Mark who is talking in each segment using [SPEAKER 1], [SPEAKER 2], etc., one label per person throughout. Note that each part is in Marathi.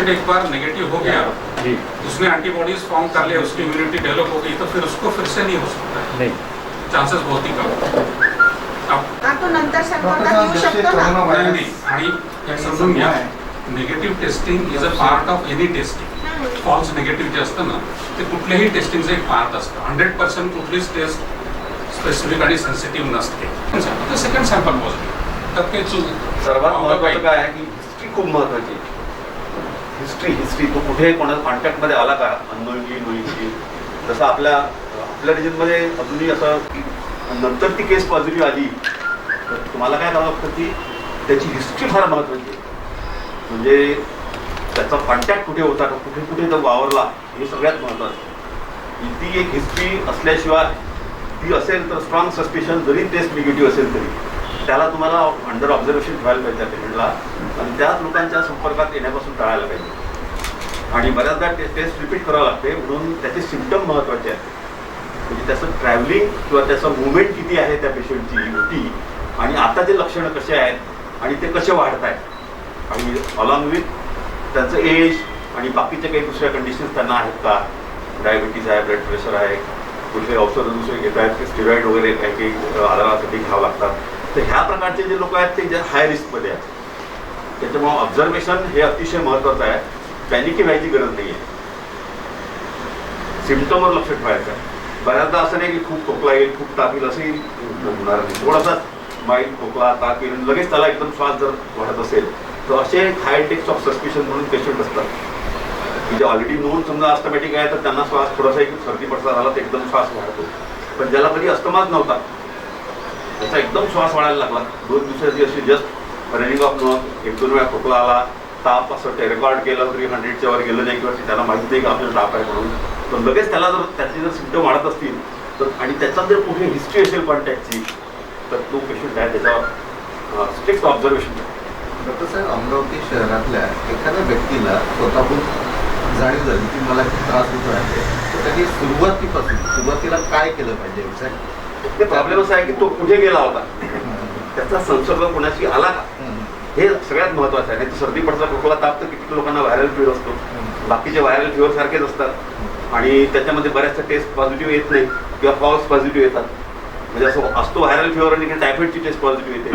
[SPEAKER 1] पेशेंट एक बार नेगेटिव हो गया, उसने एंटीबॉडीज फॉर्म कर लिया, उसकी इम्यूनिटी डेवलप हो गई, तो फिर उसको फिर से नहीं हो सकता है, नहीं, चांसेस बहुत ही कम। अब
[SPEAKER 2] तो नंतर संपर्कात येऊ शकतो ना?
[SPEAKER 1] नाही, आणि एक समजून घ्या, negative testing is a part of any testing. False negative जे असतं ना, ते कुठल्याही टेस्टिंगचं एक पार्ट असतं. 100% कुठलीच टेस्ट स्पेसिफिक आणि सेन्सिटिव्ह नसते. तर सेकंड सॅम्पल पॉझिटिव्ह, तर ते
[SPEAKER 3] सर्वात महत्त्वाचं काय आहे की हिस्ट्री खूप महत्त्वाची. हिस्ट्री तो कुठे कोणा कॉन्टॅक्टमध्ये आला का, अननोइंगली नोइंगली. जसं आपल्या रिजनमध्ये अजूनही असं नंतर ती केस पॉझिटिव्ह आली तर तुम्हाला काय करावं लागतं की त्याची हिस्ट्री फार महत्त्वाची आहे. म्हणजे त्याचा कॉन्टॅक्ट कुठे होता का, कुठे कुठे तो वावरला, हे सगळ्यात महत्त्वाचं. ती एक हिस्ट्री असल्याशिवाय ती असेल तर स्ट्रॉंग सस्पिशन, जरी टेस्ट निगेटिव्ह असेल तरी त्याला तुम्हाला अंडर ऑब्झर्वेशन ठेवायला पाहिजे त्या पेशंटला, आणि त्याच लोकांच्या संपर्कात येण्यापासून टाळायला पाहिजे. आणि बऱ्याचदा टेस्ट रिपीट करावं लागते, म्हणून त्याचे सिम्पटम महत्त्वाचे आहेत. म्हणजे त्याचं ट्रॅव्हलिंग किंवा त्याचं मुवमेंट किती आहे त्या पेशंटची होती, आणि आताचे लक्षणं कसे आहेत आणि ते कसे वाढत आहेत, आणि अलॉंग विथ त्यांचं एज आणि बाकीचे काही दुसऱ्या कंडिशन्स त्यांना आहेत का, डायबिटीज आहे, ब्लड प्रेशर आहे, कुठले औषधं दुसरे घेत आहेत की स्टिरॉइड वगैरे काही काही आजारासाठी घ्यावं लागतात. तर ह्या प्रकारचे जे लोक आहेत ते जे हाय रिस्कमध्ये आहेत. त्याच्यामुळं ऑब्झर्वेशन हे अतिशय महत्त्वाचं आहे. पॅनिकी व्हायची गरज नाही आहे, सिम्पटमवर लक्ष ठेवायचं आहे. बऱ्याचदा असं नाही की खूप खोकला येईल, खूप ताप येईल, असंही होणार नाही. थोडासा माइल्ड खोकला, ताप येईल, लगेच त्याला एकदम श्वास जर वाढत असेल तर असे हाय इंडेक्स ऑफ सस्पिशन म्हणून पेशंट असतात की जे ऑलरेडी नोन समजा अस्थमॅटिक आहे तर त्यांना श्वास थोडासा एक सर्दी पडसा झाला तर एकदम श्वास वाढतो. पण ज्याला कधी अस्थमाच नव्हता त्याचा एकदम श्वास वाढायला लागला, 2 दिवसाची अशी जस्ट रनिंग ऑफ नोन, 1-2 वेळा खोकला आला, ताप असं रेकॉर्ड केलं तरी 100च्या वर गेलं नाही, किंवा त्याला माहिती नाही की आपल्याला ताप आहे म्हणून, तर लगेच त्याला जर त्याचे जर सिम्पटम वाढत असतील तर, आणि त्याचा जर कुठे हिस्ट्री असेल कॉन्टॅक्टची, तर तो पेशंट आहे त्याच्यावर स्ट्रिक्ट ऑब्झर्वेशन.
[SPEAKER 4] डॉक्टर साहेब, अमरावती शहरातल्या एखाद्या व्यक्तीला स्वतःहून जाणीव झाली की मला खूप त्रास होतो आहे, तर त्याची सुरुवातीला काय केलं पाहिजे? एक्झॅक्ट
[SPEAKER 3] ते प्रॉब्लेम असा आहे की तो कुठे गेला होता, त्याचा संसर्ग कोणाशी आला का, हे सगळ्यात महत्त्वाचं आहे. नाही तर सर्दी पडसा, खोकला, ताप तर किती लोकांना व्हायरल फीवर असतो, बाकीचे व्हायरल फीवर सारखेच असतात, आणि त्याच्यामध्ये बऱ्याचशा टेस्ट पॉझिटिव्ह येत नाही किंवा फॉल्स पॉझिटिव्ह येतात. म्हणजे असं असतो व्हायरल फीवर आणि टायफॉइडची टेस्ट पॉझिटिव्ह येते,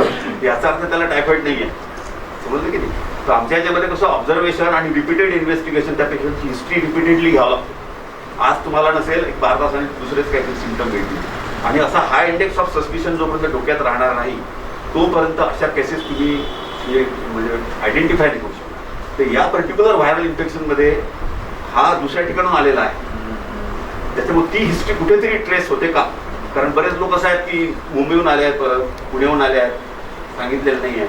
[SPEAKER 3] याचा अर्थ त्याला टायफॉइड नाही आहे. समजलं की नाही? तर आमच्या याच्यामध्ये कसं ऑब्झर्वेशन आणि रिपीटेड इन्व्हेस्टिगेशन, त्या पेशंटची हिस्ट्री रिपीटेडली घ्यावं लागतं. आज तुम्हाला नसेल, एक 12 तासांनी दुसरेच काहीतरी सिम्पटम येतील, आणि असा हाय इंडेक्स ऑफ सस्पिशन जोपर्यंत डोक्यात राहणार नाही तोपर्यंत अशा केसेस तुम्ही म्हणजे आयडेंटिफाय नाही करू शकता. तर या पर्टिक्युलर व्हायरल इन्फेक्शनमध्ये हा दुसऱ्या ठिकाणून आलेला आहे, त्याच्यामुळे ती हिस्ट्री कुठेतरी ट्रेस होते का? कारण बरेच लोक असं आहेत की मुंबईहून आले आहेत, परत पुण्याहून आले आहेत, सांगितलेलं नाही आहे,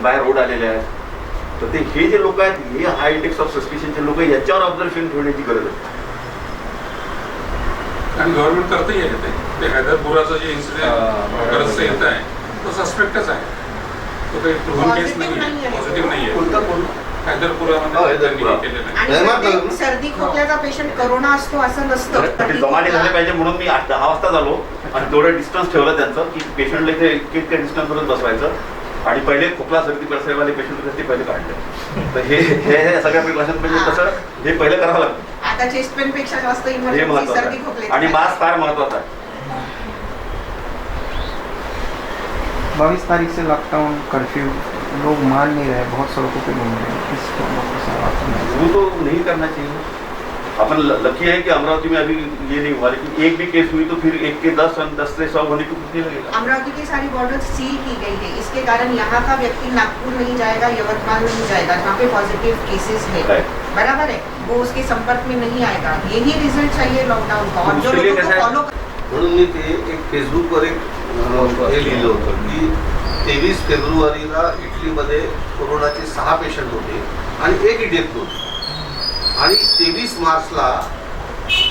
[SPEAKER 3] बाहेर रोड आलेले आहेत. तर ते हे जे लोक आहेत, हे हाय इंडेक्स ऑफ सस्पिशनचे लोक, याच्यावर ऑब्झर्वेशन ठेवण्याची गरज आहे.
[SPEAKER 1] आणि गव्हर्नमेंट करतही आहे ते हैदरपुराचं जे इन्सिडेंट बरंचसं येत आहे तो सस्पेक्टच आहे, तो काही प्रूव्हन केस नाही आहे, पॉझिटिव्ह नाही आहे.
[SPEAKER 2] हैदरपुरामध्ये सर्दी खोकल्याचा पेशंट करोना असतो असं नसतं.
[SPEAKER 3] जमाने झाले पाहिजे म्हणून मी 10 वाजता झालो आणि तेवढं डिस्टन्स ठेवलं त्यांचं की पेशंटला इथे इतक्या डिस्टन्सवरून बसवायचं, आणि पहिले खोकला सर्दी पडसावाले पेशंट होते ते पहिले काढले. तर हे सगळ्या प्रिकॉशन म्हणजे कसं हे पहिलं करावं लागतं.
[SPEAKER 2] आता चेस्ट पेन पेक्षा जास्त
[SPEAKER 3] हे
[SPEAKER 2] इमर्जन्सी सर्दी
[SPEAKER 3] महत्वाचं
[SPEAKER 2] खोकले,
[SPEAKER 3] आणि मास्क फार महत्वाचा आहे.
[SPEAKER 5] 22 तारीख से लॉकडाउन कर्फ्यू लोग मान नहीं रहे, बहुत सड़कों पे घूम रहे हैं, इसको
[SPEAKER 3] वो तो नहीं करना चाहिए. अपन लकी है कि अमरावती में अभी ये नहीं हुआ, लेकिन एक भी केस हुई तो फिर 1 के 10 और 10 से 100 होने को कुछ नहीं लगेगा.
[SPEAKER 2] अमरावती की सारी बॉर्डर सील की गई है, इसके कारण यहाँ का व्यक्ति नागपुर नहीं जाएगा, यवतमाल नहीं जाएगा, जहाँ पे पॉजिटिव केसेस है, बराबर है, वो उसके संपर्क में नहीं आएगा. यही रिजल्ट चाहिए लॉकडाउन का. और जो लोगों को फॉलो
[SPEAKER 4] म्हणून मी ते एक फेसबुकवर एक हे लिहिलं होतं की 23 फेब्रुवारीला इटलीमध्ये कोरोनाचे 6 पेशंट होते आणि 1 डेथ नोट, आणि 23 मार्चला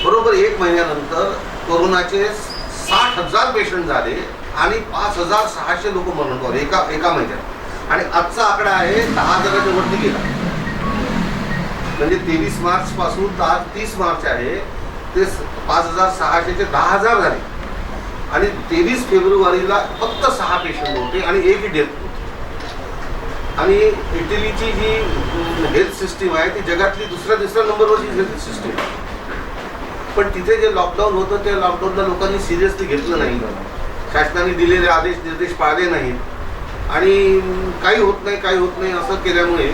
[SPEAKER 4] बरोबर 1 महिन्यानंतर कोरोनाचे 60,000 पेशंट झाले आणि 5,600 लोक मरण पावले एका महिन्यात, आणि आजचा आकडा आहे 10,000च्या वरती गेला. म्हणजे 23 मार्च पासून आज 30 मार्च आहे, ते 5,600 चे 10,000 झाले, आणि 23 फेब्रुवारीला फक्त 6 पेशंट होते आणि 1 डेथ होती. आणि इटलीची जी हेल्थ सिस्टीम आहे ती जगातली दुसऱ्या तिसऱ्या नंबरवरची हेल्थ सिस्टीम आहे. पण तिथे जे लॉकडाऊन होतं त्या लॉकडाऊनला लोकांनी सिरियसली घेतलं नाही. शासनाने दिलेले आदेश निर्देश पाळले नाहीत आणि काही होत नाही असं केल्यामुळे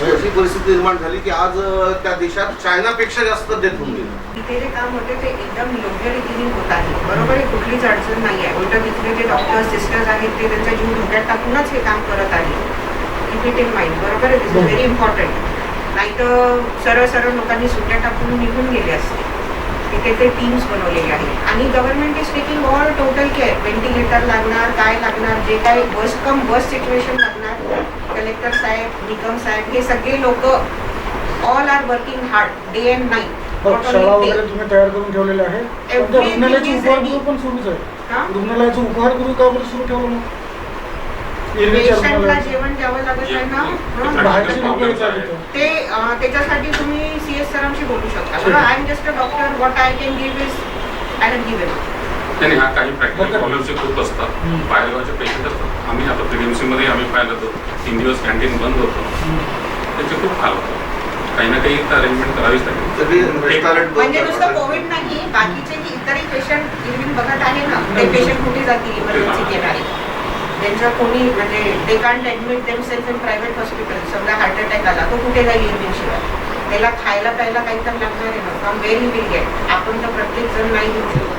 [SPEAKER 4] अशी परिस्थिती निर्माण झाली की आज त्या देशात चायनापेक्षा जास्त डेथ होऊन गेली.
[SPEAKER 2] तिथे जे काम होते ते एकदम योग्य रीतीने होत आहे. बरोबर आहे, कुठलीच अडचण नाही आहे. उलट तिथले जे डॉक्टर्स सिस्टर्स आहेत ते त्यांचा जीव धोक्यात टाकूनच हे काम करत आहे. Keep it in mind. बरोबर आहे, दिस इज व्हेरी इम्पॉर्टंट. नाही तर सरळ लोकांनी सुट्ट्या टाकून निघून गेले असते. तिथे ते टीम्स बनवलेले आहेत आणि government is taking all total care. Ventilator लागणार, काय लागणार, जे काय वर्स्ट कम वर्स्ट सिच्युएशन लागणार, कलेक्टर साहेब, निकम साहेब, हे सगळे लोक all are working hard day and night.
[SPEAKER 6] शाळा वगैरे तुम्ही तयार करून ठेवलेले आहे. रुग्णालयाचे उपहारगृह पण सुरूच आहे. रुग्णालयाचं उपहारगृह का बरं सुरू ठेवलं मग?
[SPEAKER 2] पेशंटला जेवण द्यावं लागत आहे ना,
[SPEAKER 6] बाहेरचे लोक येतात
[SPEAKER 2] ते त्याच्यासाठी तुम्ही CS सरांशी बोलू शकता. I am just a doctor, what I can give is I can give it.
[SPEAKER 1] त्याने हा काही प्रॅक्टिकल प्रॉब्लेम्स खूप असतात. बाहेरगावचे पेशंट असतात. आम्ही आता PDMC आम्ही पाहिलं तर 3 दिवस कॅन्टीन बंद होतं. त्याचे खूप हाल होतात. काही ना काही अरेंजमेंट करावीच लागेल.
[SPEAKER 2] म्हणजे नुसतं कोविड नाही, बाकीचे इतरही पेशंट इरविन बघत आहे ना, ते पेशंट कुठे जातील इमर्जन्सी येणारे. त्यांच्या कोणी म्हणजे they can't admit themselves in private hospital. समजा हार्ट अटॅक आला तो कुठे जाईल इरविन शिवाय? त्याला खायला प्यायला काही तर लागणार आहे ना. From where he will get. आपण तर प्रत्येक जण नाही घेऊ शकतो.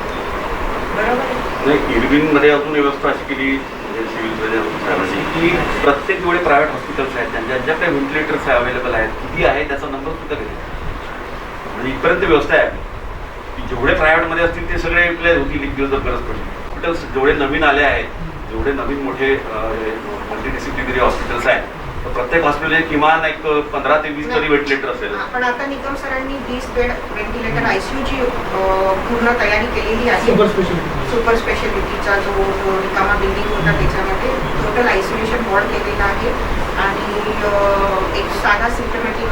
[SPEAKER 2] बरोबर आहे.
[SPEAKER 3] नाही, इरविनमध्ये अजून व्यवस्था अशी केली सिव्हिल सर्जन की प्रत्येक जेवढे प्रायव्हेट हॉस्पिटल्स आहेत ज्यांच्याकडे व्हेंटिलेटर्स अवेलेबल आहेत किती आहे त्याचा नंबर सुद्धा घेतला. म्हणजे इथपर्यंत व्यवस्था आहे की जेवढे प्रायव्हेटमध्ये असतील ते सगळे युटिलाइज होतील एक दिवस जर गरज पडली. हॉस्पिटल्स जेवढे नवीन आले आहेत, जेवढे नवीन मोठे मल्टीडिसिप्लिनरी हॉस्पिटल्स आहेत, तर प्रत्येक हॉस्पिटल किमान एक 15 ते 20 तरी व्हेंटिलेटर असेल.
[SPEAKER 2] पण आता निकम सरांनी 20 बेड व्हेंटिलेटर ICUची पूर्ण तयारी केलेली आहे. सुपर स्पेशालिटीचा जो रिकामा बिल्डिंग होता त्याच्यामध्ये टोटल आयसोलेशन वॉर्ड केलेला आहे आणि एक साधा सिम्टमॅटिक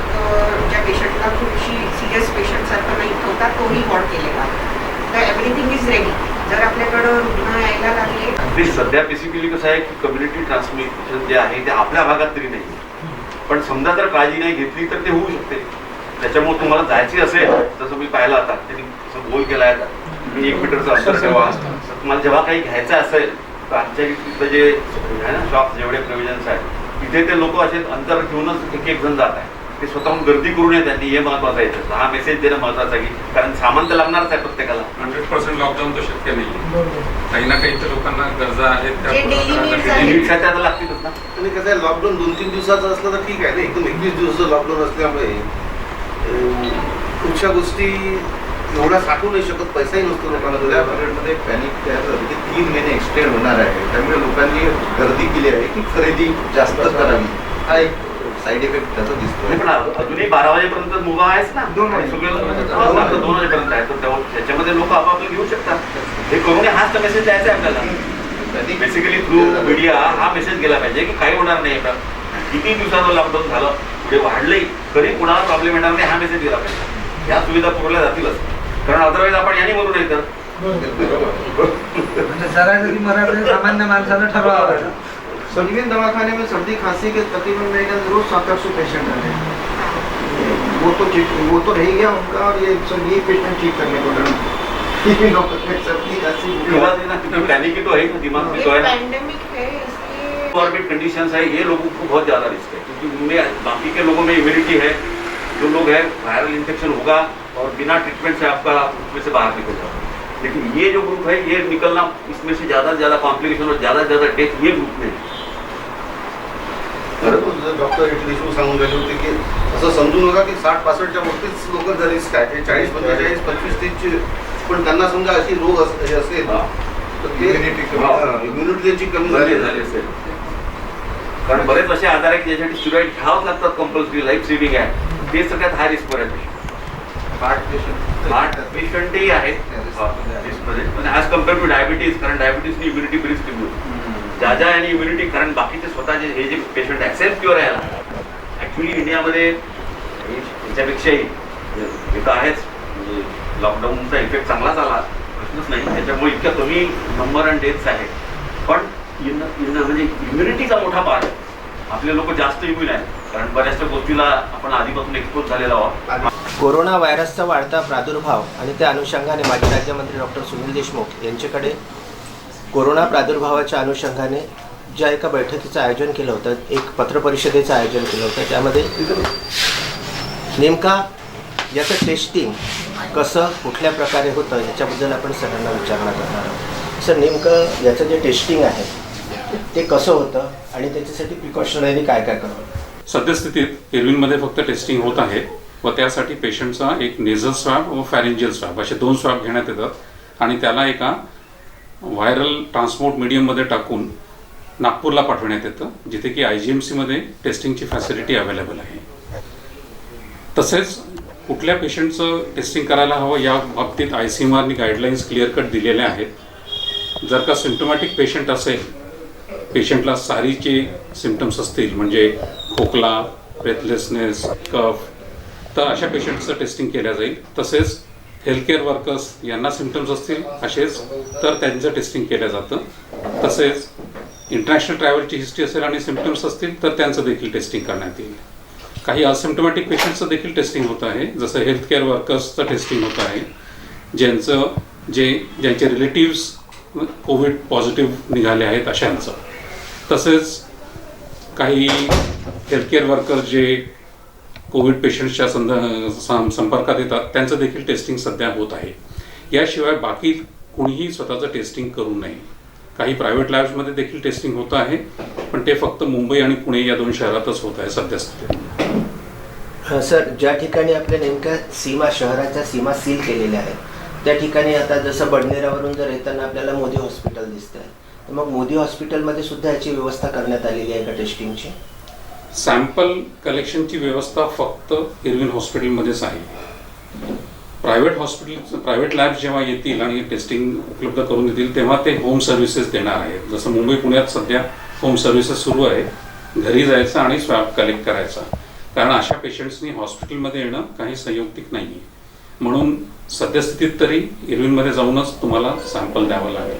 [SPEAKER 2] ज्या पेशंटला थोडीशी सिरियस पेशंटसारखं नाही होता तोही वॉर्ड केलेला आहे. तर एव्हरीथिंग इज रेडी. जर आपल्याकडं रुग्ण यायला लागले.
[SPEAKER 3] सध्या बेसिकली कसं आहे की कम्युनिटी ट्रान्समिशन जे आहे ते आपल्या भागात तरी नाही. पण समजा जर काळजी नाही घेतली तर ते होऊ शकते. त्याच्यामुळे तुम्हाला जायची असेल, जसं मी पाहिलं आता त्यांनी तसं गोल केला आहे, तुम्ही 1 मीटरचं अंतर ठेवा. तुम्हाला जेव्हा काही घ्यायचं असेल तर आमच्या इथलं जे आहे ना शॉप जेवढे प्रोव्हिजन्स आहेत तिथे ते लोक असे अंतर घेऊनच एक जण जात आहे. ते स्वतःहून गर्दी करू नये त्यांनी, हे महत्वाचं आहे. हा मेसेज देणं महत्वाचं आहे की कारण सामान तर लागणारच आहे प्रत्येकाला.
[SPEAKER 1] 100% लॉकडाऊन तर शक्य नाही. काही ना काही तर लोकांना गरजा आहेत त्या
[SPEAKER 3] लागतीलच ना.
[SPEAKER 4] आणि कसं आहे, लॉकडाऊन 2-3 दिवसाचं असलं तर ठीक आहे ना. एकदम 21 दिवसाचं लॉकडाऊन असल्यामुळे खूपशा गोष्टी एवढा साठवू नाही शकत, पैसाही नसतो लोकांना.
[SPEAKER 7] त्या पिरियडमध्ये पॅनिक तयार झाली की 3 महिने एक्सटेंड होणार आहे. त्यामुळे लोकांनी गर्दी केली आहे की खरेदी जास्त करावी. हा एक साईड इफेक्ट त्याचा दिसतो.
[SPEAKER 3] पण अजूनही 12 वाजेपर्यंत मुभा आहेच ना. 2 वाजेपर्यंत आहे. तर त्याच्यामध्ये लोक आपापलं घेऊ शकतात. हे करू नये हाच मेसेज द्यायचा आहे आपल्याला. बेसिकली थ्रू मीडिया हा मेसेज गेला पाहिजे की काही होणार नाही. आता किती दिवसाचं लॉकडाऊन झालं, पुढे वाढलंय तरी कुणाला प्रॉब्लेम येणार नाही हा मेसेज गेला पाहिजे. ह्या सुविधा पुरवल्या जातीलच, कारण अदरवाईज आपण याने मरू नाही तर.
[SPEAKER 5] म्हणजे सरासरी मराठी सामान्य माणसाला ठरवावं लागेल.
[SPEAKER 7] संजीवन दवाखाने में सर्दी खांसी के तकरीबन मेरे ख्याल रोज 700 पेशेंट आ रहे हैं. वो तो रह गया उनका. और ये सब ये पेशेंट ठीक करने को सर्दी खांसी
[SPEAKER 3] पैनिक तो है, दिमाग में तो है.
[SPEAKER 2] पैंडेमिक है, इसलिए
[SPEAKER 3] गवर्नमेंट कंडीशंस है, ये लोगों को बहुत ज़्यादा रिस्क है क्योंकि उनमें बाकी के लोगों में इम्यूनिटी है. जो लोग हैं वायरल इन्फेक्शन होगा और बिना ट्रीटमेंट से आपका उसमें से बाहर निकल जाएगा. लेकिन ये जो ग्रुप है ये निकलना, इसमें से ज़्यादा से ज़्यादा कॉम्प्लिकेशन और ज़्यादा से ज़्यादा डेथ ये ग्रुप में.
[SPEAKER 4] डॉक्टर देशमुख सांगून गेले होते की असं समजू नका की 60-65च्या वरतीच लोकांचा रिस्क आहे. 40-45, 25-30 पण त्यांना समजा अशी रोग असेल तर ते इम्युनिटी त्यांची कमी झाली असेल.
[SPEAKER 3] कारण बरेच असे आजार आहे की ज्यासाठी स्टेरॉइड घ्यावंच लागतात कंपल्सरी, लाईफ सेव्हिंग आहे. ते सगळ्यात हाय रिस्कवर आहे. हार्ट पेशंटही आहेत रिस्कमध्ये, पण ॲज कम्पेअर टू डायबिटीज, कारण डायबिटीजनी इम्युनिटी बरीच कमी होती. ज्या आणि इम्युनिटी, कारण बाकीचे स्वतः हे जे पेशंट आहे सेल्फ क्युअर आहे. ॲक्च्युली इंडियामध्ये याच्यापेक्षाही हे तर आहेच, म्हणजे लॉकडाऊनचा इफेक्ट चांगलाच आला, प्रश्नच नाही. त्याच्यामुळे इतक्या कमी नंबर आणि डेथ्स आहेत. पण म्हणजे इम्युनिटीचा मोठा पार्ट आहे. आपले लोक जास्त इम्युन आहेत, कारण बऱ्याचशा गोष्टीला आपण आधीपासून एक्सपोज झालेलो आहोत.
[SPEAKER 8] कोरोना व्हायरसचा वाढता प्रादुर्भाव आणि त्या अनुषंगाने माजी राज्यमंत्री डॉक्टर सुनील देशमुख यांच्याकडे कोरोना प्रादुर्भावाच्या अनुषंगाने ज्या एका बैठकीचं आयोजन केलं होतं, एक पत्रपरिषदेचं आयोजन केलं होतं, त्यामध्ये नेमका याचं टेस्टिंग कसं कुठल्या प्रकारे होतं याच्याबद्दल आपण सरांना विचारणार आहोत. सर, नेमकं याचं जे टेस्टिंग आहे ते कसं होतं आणि त्याच्यासाठी प्रिकॉशनरी काय काय करावं?
[SPEAKER 1] सद्यस्थितीत इरविनमध्ये फक्त टेस्टिंग होत आहे व त्यासाठी पेशंटचा एक नेझल स्वॅब व फॅरेंजियल स्वॅब असे 2 स्वॅब घेण्यात येतात आणि त्याला एका व्हायरल ट्रान्सपोर्ट मीडियममध्ये टाकून नागपूरला पाठवण्यात येतं, जिथे की IGMCमध्ये टेस्टिंगची फॅसिलिटी अवेलेबल आहे. तसेच कुठल्या पेशंटचं टेस्टिंग करायला हवं या बाबतीत ICMRनी गाईडलाईन्स क्लिअर कट दिलेल्या आहेत. जर का सिम्टमॅटिक पेशंट असेल, पेशंटला सारीचे सिम्टम्स असतील म्हणजे खोकला, ब्रेथलेसनेस, कफ, तर अशा पेशंटचं टेस्टिंग केलं जाईल. तसेच हेल्थकेअर वर्कर्स यांना सिम्टम्स असतील असेच तर त्यांचं टेस्टिंग केलं जातं. तसेच इंटरनॅशनल ट्रॅव्हलची हिस्ट्री असेल आणि सिम्टम्स असतील तर त्यांचं देखील टेस्टिंग करण्यात येईल. काही असिम्टमॅटिक पेशंटचं देखील टेस्टिंग होत आहे, जसं हेल्थकेअर वर्कर्सचं टेस्टिंग होत आहे, ज्यांचे रिलेटिव्स कोविड पॉझिटिव्ह निघाले आहेत अशांचं. तसेच काही हेल्थकेअर वर्कर्स जे कोविड पेशंट्सच्या संपर्कात येतात त्यांचं देखील टेस्टिंग सध्या होत आहे. याशिवाय बाकी कुणीही स्वतःचं टेस्टिंग करू नये. काही प्रायव्हेट लॅब्समध्ये देखील टेस्टिंग होत आहे, पण ते फक्त मुंबई आणि पुणे या 2 शहरातच होत आहे सध्यास्थितीत.
[SPEAKER 8] सर, ज्या ठिकाणी आपल्या नेमक्या शहराच्या सीमा सील केलेल्या आहेत त्या ठिकाणी आता जसं बडनेरावरून जर येताना आपल्याला मोदी हॉस्पिटल दिसतंय, तर मग मोदी हॉस्पिटलमध्ये सुद्धा याची व्यवस्था करण्यात आलेली आहे का टेस्टिंगची?
[SPEAKER 1] सॅम्पल कलेक्शनची व्यवस्था फक्त इरविन हॉस्पिटलमध्येच आहे. प्रायव्हेट लॅब्स जेव्हा येतील आणि टेस्टिंग उपलब्ध करून देतील तेव्हा ते होम सर्व्हिसेस देणार आहेत. जसं मुंबई पुण्यात सध्या होम सर्व्हिसेस सुरू आहे, घरी जायचं आणि स्वॅब कलेक्ट करायचा, कारण अशा पेशंट्सनी हॉस्पिटलमध्ये येणं काही संयुक्तिक नाही आहे. म्हणून सद्यस्थितीत तरी इरविनमध्ये जाऊनच तुम्हाला सॅम्पल द्यावं लागेल.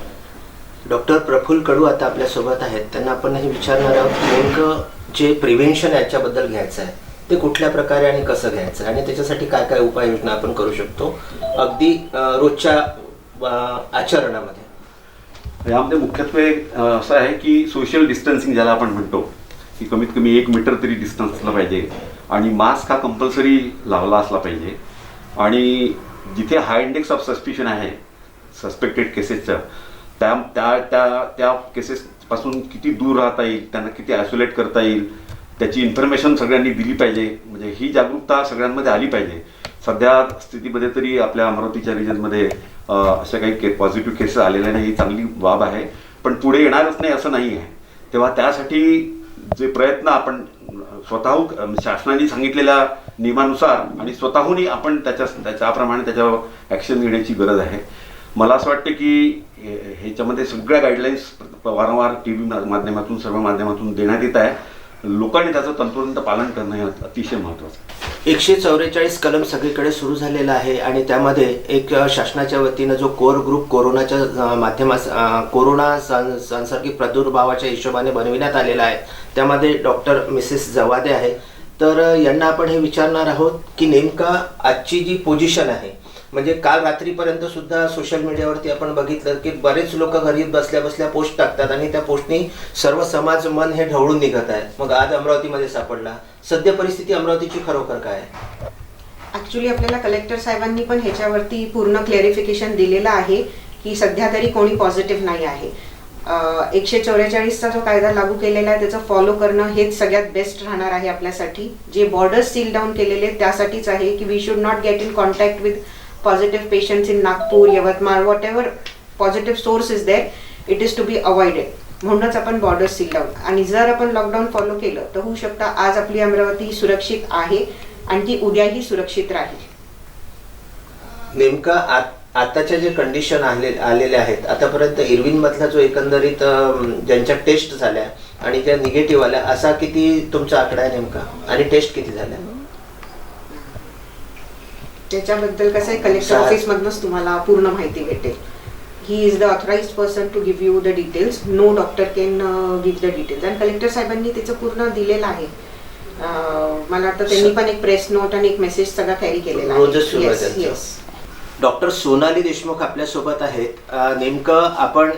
[SPEAKER 8] डॉक्टर प्रफुल्ल कडू आता आपल्यासोबत आहेत, त्यांना आपण हे विचारणार आहोत की नेमकं जे प्रिव्हेन्शन याच्याबद्दल घ्यायचं आहे ते कुठल्या प्रकारे आणि कसं घ्यायचं आणि त्याच्यासाठी काय काय उपाययोजना आपण करू शकतो अगदी रोजच्या आचरणामध्ये.
[SPEAKER 3] यामध्ये मुख्यत्वे असं आहे की सोशल डिस्टन्सिंग ज्याला आपण म्हणतो की कमीत कमी 1 मीटर तरी डिस्टन्स असला पाहिजे आणि मास्क हा कंपल्सरी लावला असला पाहिजे. आणि जिथे हाय इंडेक्स ऑफ सस्पिशन आहे सस्पेक्टेड केसेसचं त्या केसेसपासून किती दूर राहता येईल, त्यांना किती आयसोलेट करता येईल त्याची इन्फॉर्मेशन सगळ्यांनी दिली पाहिजे. म्हणजे ही जागरूकता सगळ्यांमध्ये आली पाहिजे. सध्या स्थितीमध्ये तरी आपल्या अमरावतीच्या रिजनमध्ये अशा काही पॉझिटिव्ह केसेस आलेल्या नाही, ही चांगली बाब आहे, पण पुढे येणारच नाही असं नाही आहे. तेव्हा त्यासाठी जे प्रयत्न आपण स्वतःहून शासनाने सांगितलेल्या नियमानुसार आणि स्वतःहूनही आपण त्याप्रमाणे त्याच्यावर ॲक्शन घेण्याची गरज आहे. मला असं वाटतं की ह्याच्यामध्ये सगळ्या गाईडलाईन्स वारंवार TV माध्यमातून सर्व माध्यमातून देण्यात येत आहे. लोकांनी त्याचं तंतोतंत पालन करणं हे अतिशय महत्त्वाचं.
[SPEAKER 8] 144 कलम सगळीकडे सुरू झालेला आहे आणि त्यामध्ये एक शासनाच्या वतीनं जो कोर ग्रुप कोरोनाच्या कोरोना सांसर्गिक प्रादुर्भावाच्या हिशोबाने बनविण्यात आलेला आहे, त्यामध्ये डॉक्टर मिसेस जवादे आहे. तर यांना आपण हे विचारणार आहोत की नेमका आजची जी पोझिशन आहे, म्हणजे काल रात्रीपर्यंत सुद्धा सोशल मीडियावरती आपण बघितलं की बरेच लोक घरी बसल्या बसल्या पोस्ट टाकतात आणि त्या पोस्टनी सर्व समाज मन हे ढवळून निघत आहे. मग आज अमरावतीमध्ये सापडला. सध्या परिस्थिती अमरावतीची खरोखर काय आहे?
[SPEAKER 2] ॲक्च्युली आपल्याला कलेक्टर साहेबांनी पण ह्याच्यावरती पूर्ण क्लॅरिफिकेशन दिलेलं आहे की सध्या तरी कोणी पॉझिटिव्ह नाही आहे. 144चा जो कायदा लागू केलेला आहे त्याचं फॉलो करणं हेच सगळ्यात बेस्ट राहणार आहे आपल्यासाठी. जे बॉर्डर्स सील डाऊन केलेले त्यासाठीच आहे की we should not get in contact with positive patients in Nagpur, Yavatmal, whatever positive source is there, it is to be avoided. म्हणूनच आपण बॉर्डर सील डाऊन आणि जर आपण लॉकडाऊन फॉलो केलं तर होऊ शकतं आज आपली अमरावती सुरक्षित आहे आणि ती उद्याही सुरक्षित राहील.
[SPEAKER 8] नेमका आताच्या जे कंडिशन आलेले आहेत आतापर्यंत इरविन मधला जो एकंदरीत ज्यांच्या टेस्ट झाल्या आणि त्या निगेटिव्ह आल्या असा किती तुमचा आकडा आहे नेमका आणि टेस्ट किती झाल्या?
[SPEAKER 2] त्याच्याबद्दल कसं आहे कलेक्टर ऑफिस मधूनच तुम्हाला पूर्ण माहिती भेटेल. He is the authorized person to give you the details. No doctor can give the details. आणि कलेक्टर साहेबांनी त्याचं पूर्ण दिलेलं आहे. मला वाटतं त्यांनी पण एक प्रेस नोट आणि एक मेसेज सगळा कॅरी केलेला
[SPEAKER 8] रोजच सुरू आहे
[SPEAKER 2] Yes,
[SPEAKER 8] त्यांचं.
[SPEAKER 2] yes.
[SPEAKER 8] डॉक्टर सोनाली देशमुख आपल्यासोबत आहेत. नेमकं आपण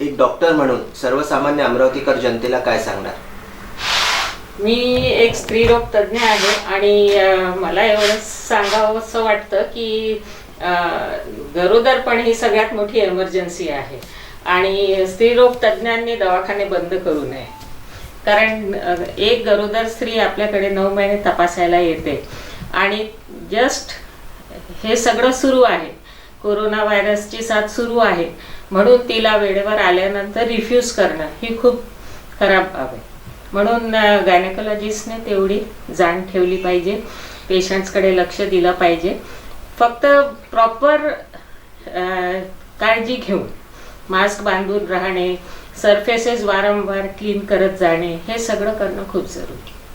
[SPEAKER 8] एक डॉक्टर म्हणून सर्वसामान्य अमरावतीकर जनतेला काय सांगणार?
[SPEAKER 9] मी एक स्त्रीरोग तज्ज्ञ आहे आणि मला एवढंच सांगावं असं वाटतं की गरोदरपण ही सगळ्यात मोठी एमर्जन्सी आहे आणि स्त्रीरोग तज्ज्ञांनी दवाखाने बंद करू नये. कारण एक गरोदर स्त्री आपल्याकडे 9 महिने तपासायला येते आणि जस्ट हे सगळं सुरू आहे, कोरोना व्हायरसची साथ सुरू आहे, म्हणून तिला वेळेवर आल्यानंतर रिफ्यूज करणं ही खूप खराब बाब आहे. म्हणून गायनेकोलॉजिस्टने तेवढी जाण ठेवली पाहिजे, पेशंट्सकडे लक्ष दिलं पाहिजे. फक्त प्रॉपर काळजी घेऊन मास्क बांधून राहणे, सरफेसेस वारंवार क्लीन करत जाणे, हे सगळं करणं खूप जरुरी.